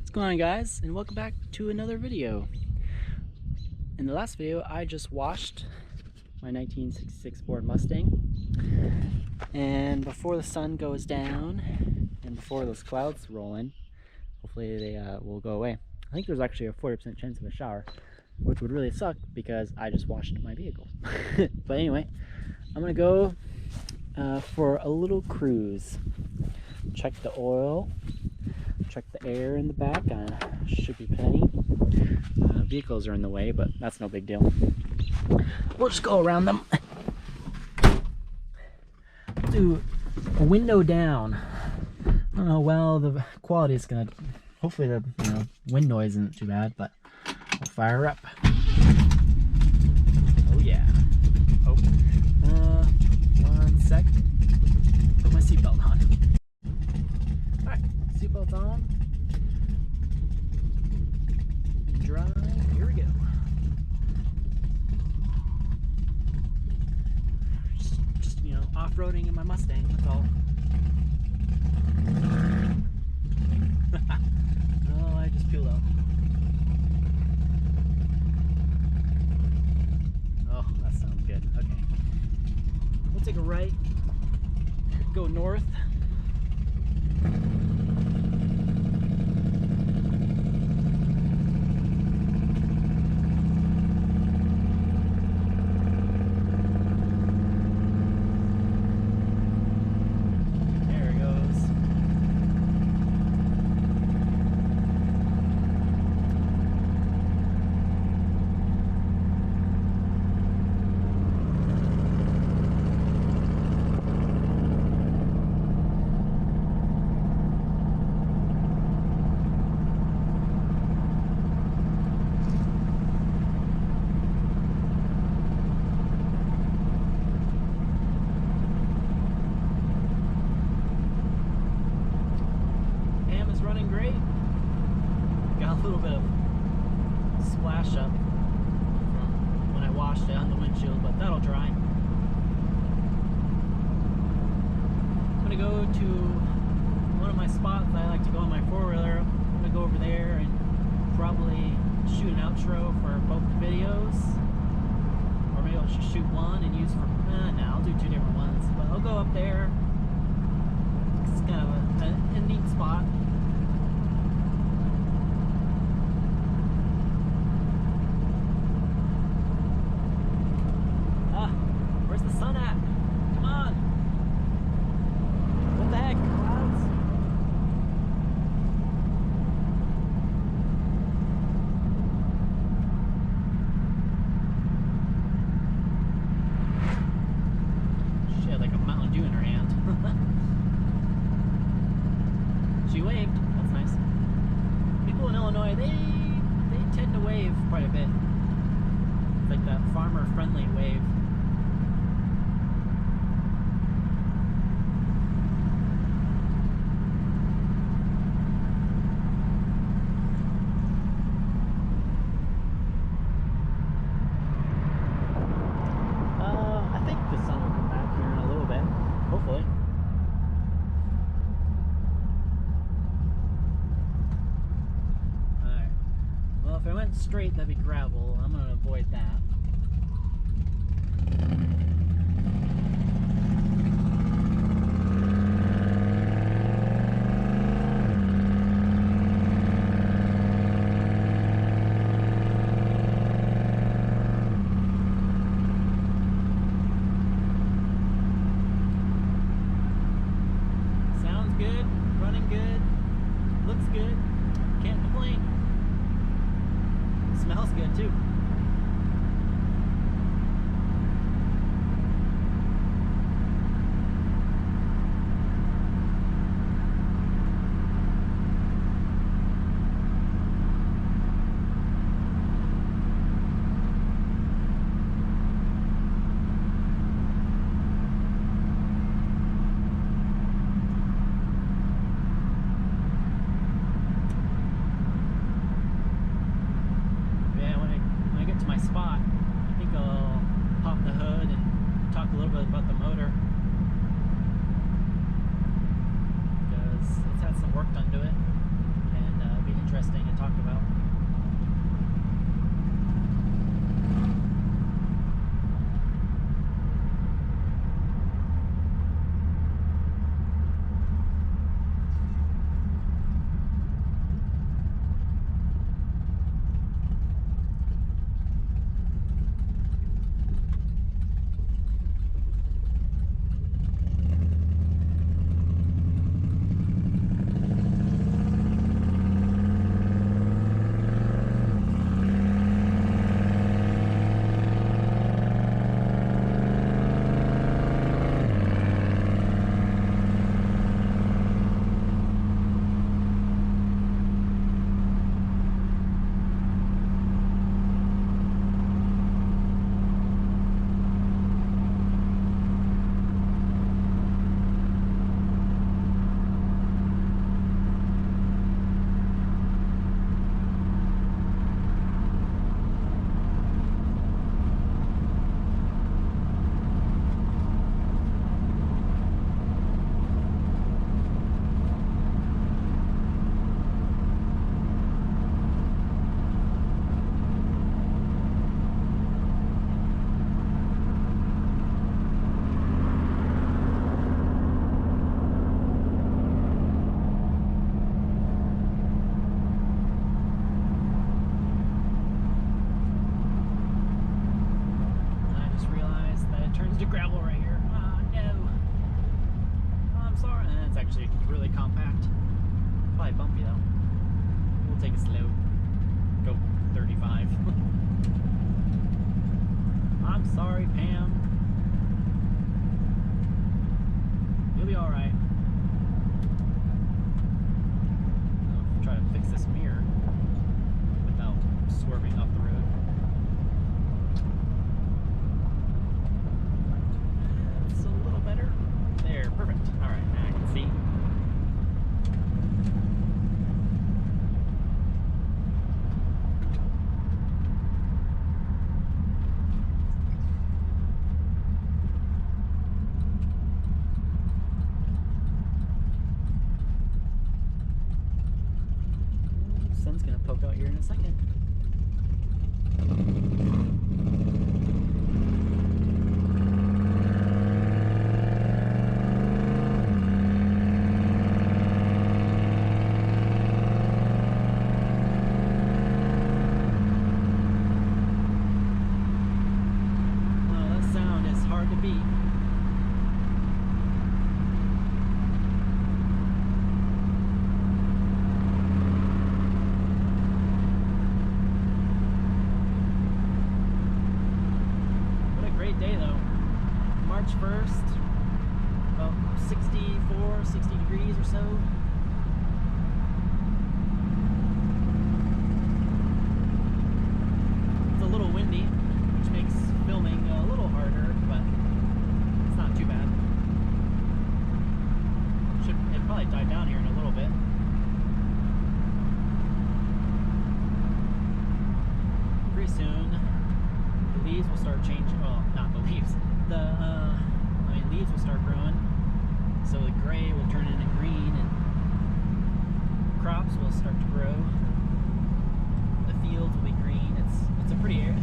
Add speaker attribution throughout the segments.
Speaker 1: What's going on, guys, and welcome back to another video. In the last video I just washed my 1966 Ford Mustang, and before the sun goes down and before those clouds roll in, hopefully they will go away. I think there's actually a 40% chance of a shower, which would really suck because I just washed my vehicle. But anyway, I'm gonna go for a little cruise. Check the oil, check the air in the back, should be plenty. Vehicles are in the way, but that's no big deal. We'll just go around them. Do a window down. I don't know, well, the quality is gonna, hopefully the wind noise isn't too bad, but we'll fire up. Oh yeah. Oh, one sec. Put my seatbelt on. Alright, seatbelt on. And drive. Here we go. Just off-roading in my Mustang, that's all. Oh, I just peeled out. Oh, that sounds good. Okay. We'll take a right, go north. Running great. Got a little bit of splash up from when I washed it on the windshield, but that'll dry. I'm gonna go to one of my spots I like to go on my four-wheeler. I'm gonna go over there and probably shoot an outro for both videos, or maybe I'll just shoot one and use for no, I'll do two different ones, but I'll go up there. It's kind of a neat spot. Where's the sun at? Come on! What the heck? Clouds? She had like a Mountain Dew in her hand. She waved. That's nice. People in Illinois, they tend to wave quite a bit. It's like that farmer-friendly wave. Hopefully. Alright. Well, if I went straight, that'd be gravel. I'm going to avoid that. Good, running good, looks good, can't complain. Smells good too. interesting to talk about. Gravel right here. Oh no. Oh, I'm sorry. It's actually really compact. Probably bumpy though. We'll take it slow. Go 35. I'm sorry, Pam. You'll be alright. I'll try to fix this mirror without swerving off the road. There, perfect. Alright, now I can see. Sun's gonna poke out here in a second. Day though. March 1st, about 64, 60 degrees or so. It's a little windy, which makes filming a little harder, but it's not too bad. It'll probably die down here in a little bit. Pretty soon, the leaves will start changing. Well, not the leaves. Leaves will start growing. So the gray will turn into green, and crops will start to grow. The fields will be green. It's a pretty area.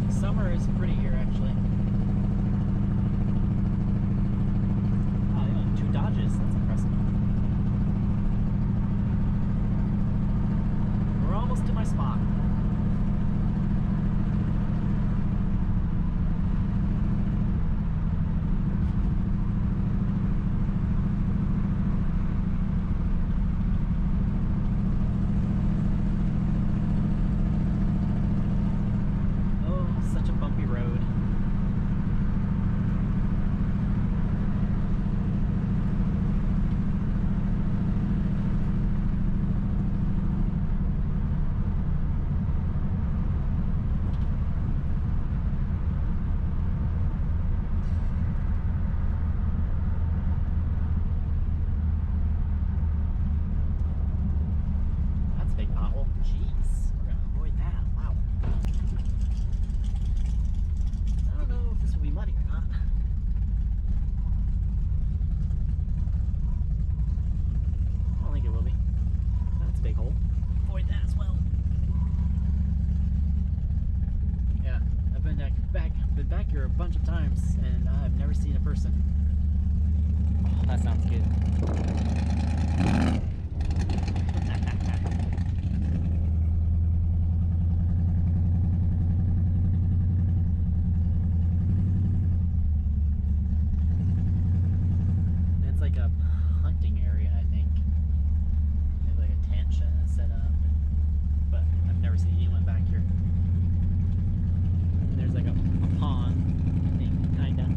Speaker 1: Summer is pretty here actually. Oh, yeah, 2 Dodges. That's impressive. We're almost to my spot. avoid that as well. Yeah, I've been back here a bunch of times, and I've never seen a person. Oh, that sounds good. It's like a hunting area, I think. Maybe like a tent set up, but I've never seen anyone back here. And there's like a pond, I think, kinda.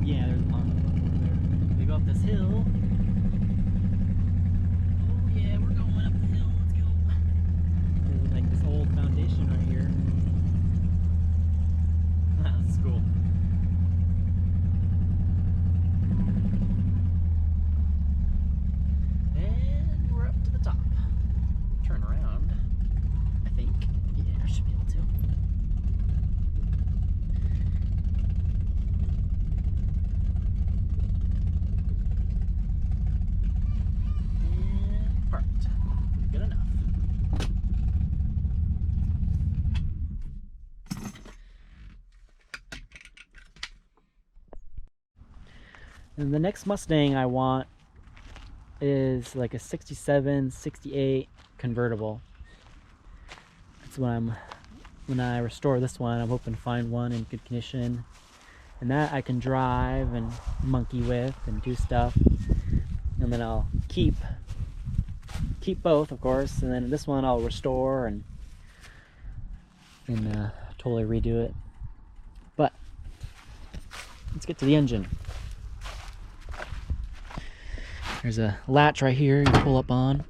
Speaker 1: Yeah, there's a pond over there. We go up this hill. Oh yeah, we're going up the hill. Let's go. There's like this old foundation right here. That's cool. And we're up to the top. Turn around, I think. Yeah, I should be able to. And parked. Good enough. And the next Mustang I want is like a 67, 68 convertible. That's when I restore this one, I'm hoping to find one in good condition. And that I can drive and monkey with and do stuff. And then I'll keep both, of course. And then this one I'll restore and totally redo it. But let's get to the engine. There's a latch right here you pull up on.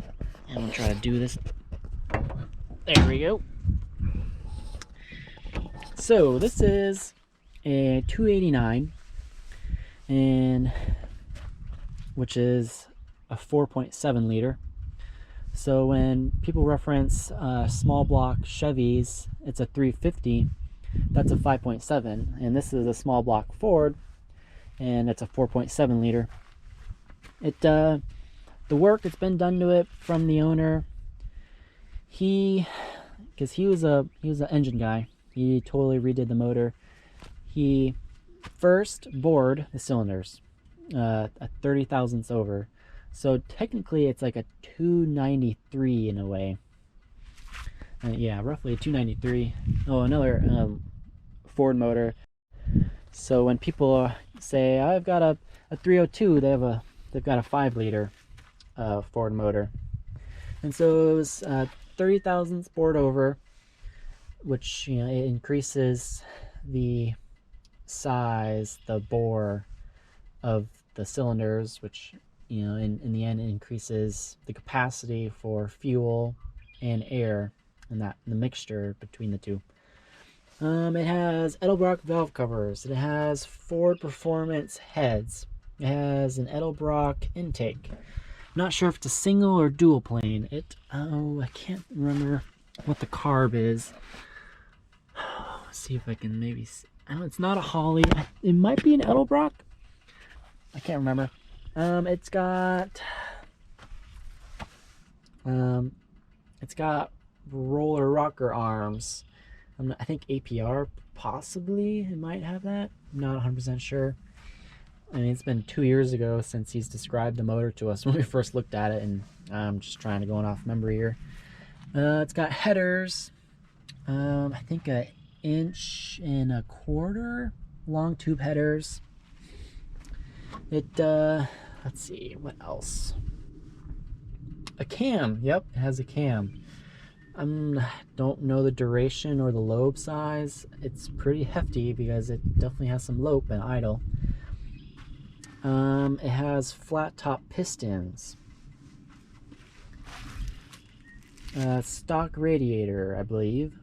Speaker 1: And I'm gonna try to do this. There we go. So this is a 289, and which is a 4.7 liter. So when people reference small block Chevys, it's a 350. That's a 5.7, and this is a small block Ford, and it's a 4.7 liter. The work that's been done to it from the owner, because he was an engine guy, he totally redid the motor. He first bored the cylinders a 30 thousandths over, so technically it's like a 293 in a way. Yeah, roughly a 293. Oh, another Ford motor. So when people say I've got a 302, they've got a 5 liter Ford motor. And so it was 30 thousandths bored over, which, you know, it increases the size, the bore of the cylinders, which, you know, in the end it increases the capacity for fuel and air, and the mixture between the two. It has Edelbrock valve covers. It has Ford Performance heads. It has an Edelbrock intake. Not sure if it's a single or dual plane. I can't remember what the carb is. Let's see if I can maybe see. It's not a Holly. It might be an Edelbrock. I can't remember. It's got roller rocker arms. I think APR possibly it might have that. I'm not 100% sure. I mean, it's been 2 years ago since he's described the motor to us when we first looked at it, and I'm just trying to go off memory here. It's got headers, I think 1.25 inch long tube headers. Let's see, what else? A cam, yep, it has a cam. Don't know the duration or the lobe size. It's pretty hefty because it definitely has some lope and idle. It has flat top pistons. Stock radiator, I believe.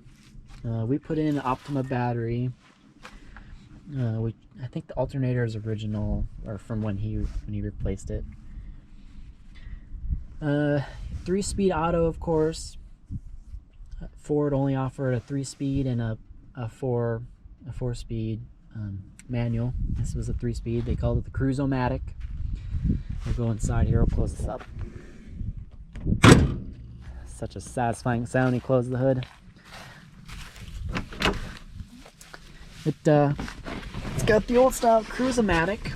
Speaker 1: We put in an Optima battery. I think the alternator is original, or from when he replaced it. 3-speed auto, of course. Ford only offered a 3-speed and a 4-speed manual. This was a 3-speed. They called it the Cruise-O-Matic. We'll go inside here. I'll close this up. such a satisfying sound when you close the hood. It's got the old style Cruise-O-Matic,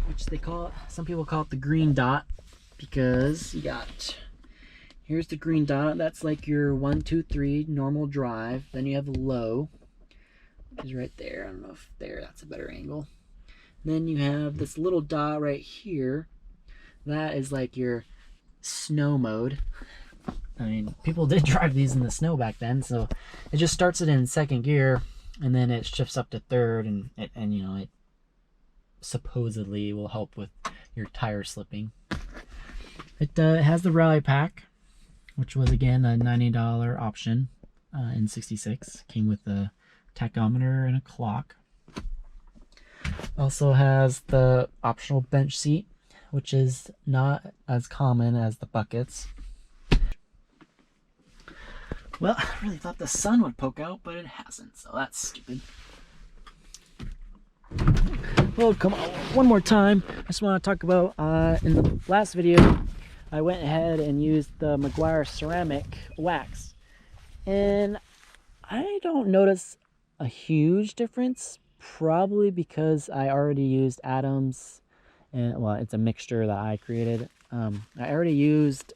Speaker 1: which they call it, some people call it the green dot, because you got, here's the green dot, that's like your 1, 2, 3 normal drive. Then you have low, which is right there. I don't know if there, that's a better angle. Then you have this little dot right here. That is like your snow mode. I mean, people did drive these in the snow back then, so it just starts it in second gear, and then it shifts up to third, and you know, it supposedly will help with your tire slipping. It has the rally pack, which was again a $90 option in '66. Came with a tachometer and a clock. Also has the optional bench seat, which is not as common as the buckets. Well, I really thought the sun would poke out, but it hasn't, so that's stupid. Well, come on, one more time. I just want to talk about, in the last video, I went ahead and used the Meguiar ceramic wax. And I don't notice a huge difference, probably because I already used Adams, and well, it's a mixture that I created. I already used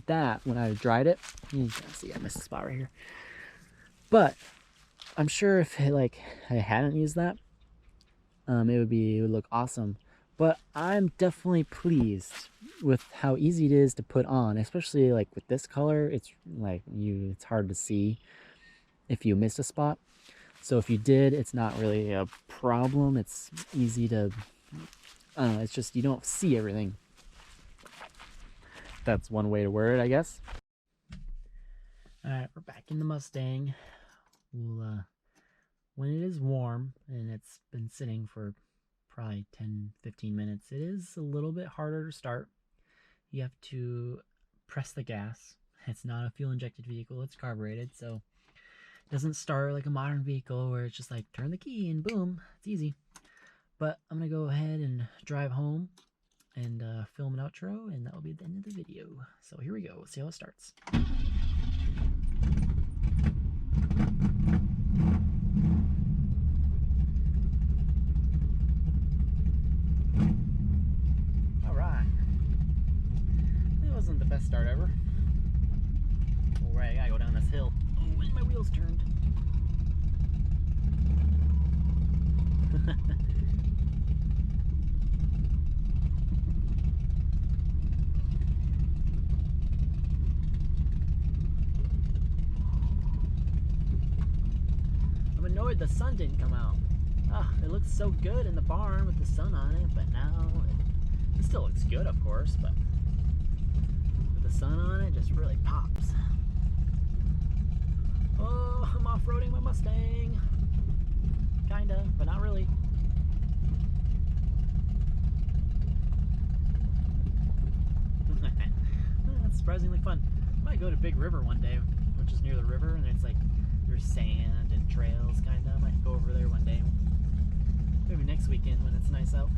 Speaker 1: that when I dried it. You can see I missed a spot right here. But I'm sure if I hadn't used that, it would look awesome. But I'm definitely pleased with how easy it is to put on, especially like with this color. It's like it's hard to see if you missed a spot. So if you did, it's not really a problem. It's easy to, I don't know, it's just you don't see everything. That's one way to word it, I guess. Alright, we're back in the Mustang. We'll, when it is warm and it's been sitting for probably 10-15 minutes, it is a little bit harder to start. You have to press the gas. It's not a fuel injected vehicle, it's carbureted, so it doesn't start like a modern vehicle where it's just like turn the key and boom, it's easy. But I'm gonna go ahead and drive home and film an outro, and that will be the end of the video. So here we go, let's see how it starts. Alright. It wasn't the best start ever. Alright, I gotta go down this hill. Oh, and my wheels turned. I'm annoyed the sun didn't come out. Ah, it looks so good in the barn with the sun on it, but now it still looks good, of course, but with the sun on it, it just really pops. Oh, I'm off-roading my Mustang. Kinda, but not really. That's surprisingly fun. Might go to Big River one day, which is near the river, and it's like there's sand and trails, kinda. I might go over there one day. Maybe next weekend when it's nice out.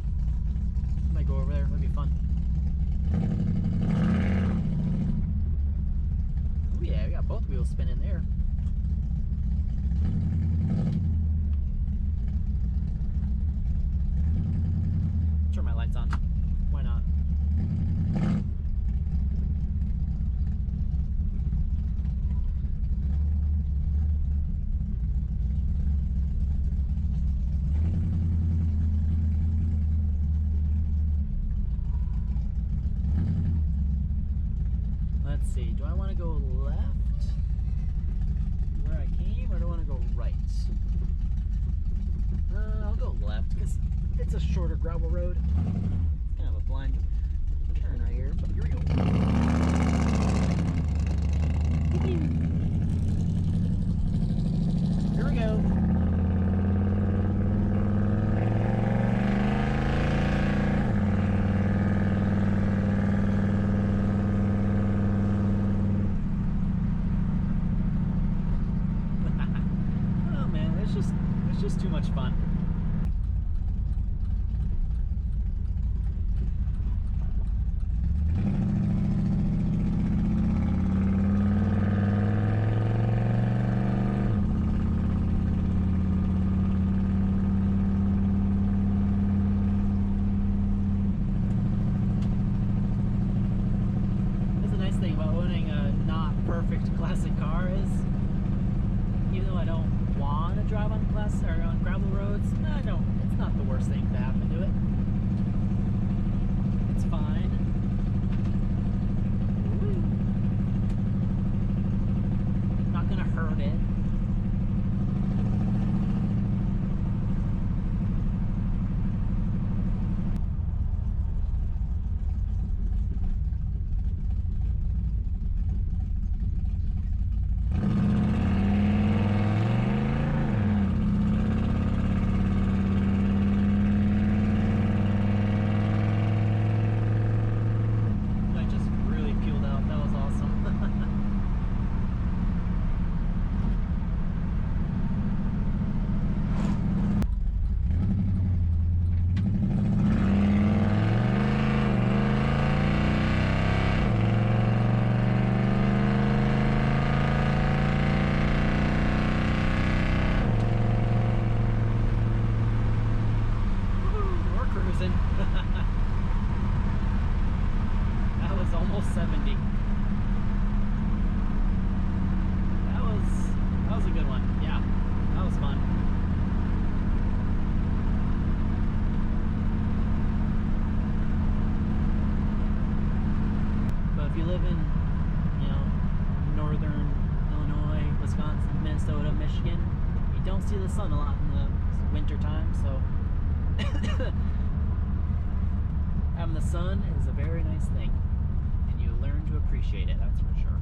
Speaker 1: Might go over there, it'll be fun. Oh yeah, we got both wheels spinning there. Turn my lights on. Why not? Let's see, do I want to go left where I came, or do I want to go right? I'll go left because it's a shorter gravel road. It's kind of a blind turn right here, but here we go. Here we go. Oh man, it's just too much fun. perfect classic car is. Even though I don't want to drive on on gravel roads, I don't. It's not the worst thing to happen to it. It's fine. Not gonna hurt it. That was almost 70. That was a good one. Yeah, that was fun. But if you live in, northern Illinois, Wisconsin, Minnesota, Michigan, you don't see the sun a lot in the winter time, so having the sun is a very nice thing, and you learn to appreciate it, that's for sure.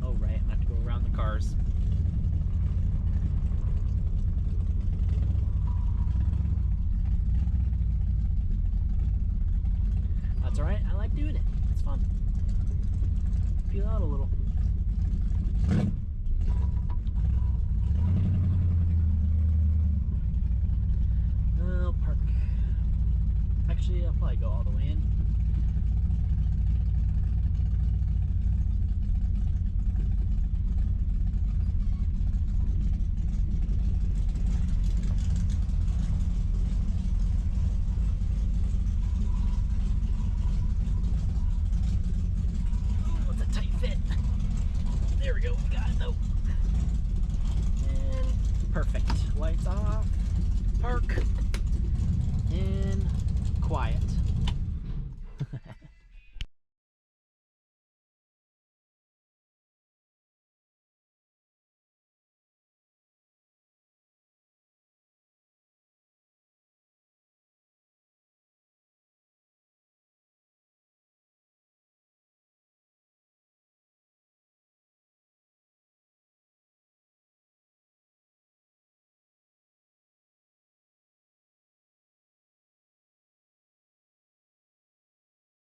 Speaker 1: Oh right, I have to go around the cars. That's alright, I like doing it. It's fun. Peel out a little. I'll park. Actually, I'll probably go all the way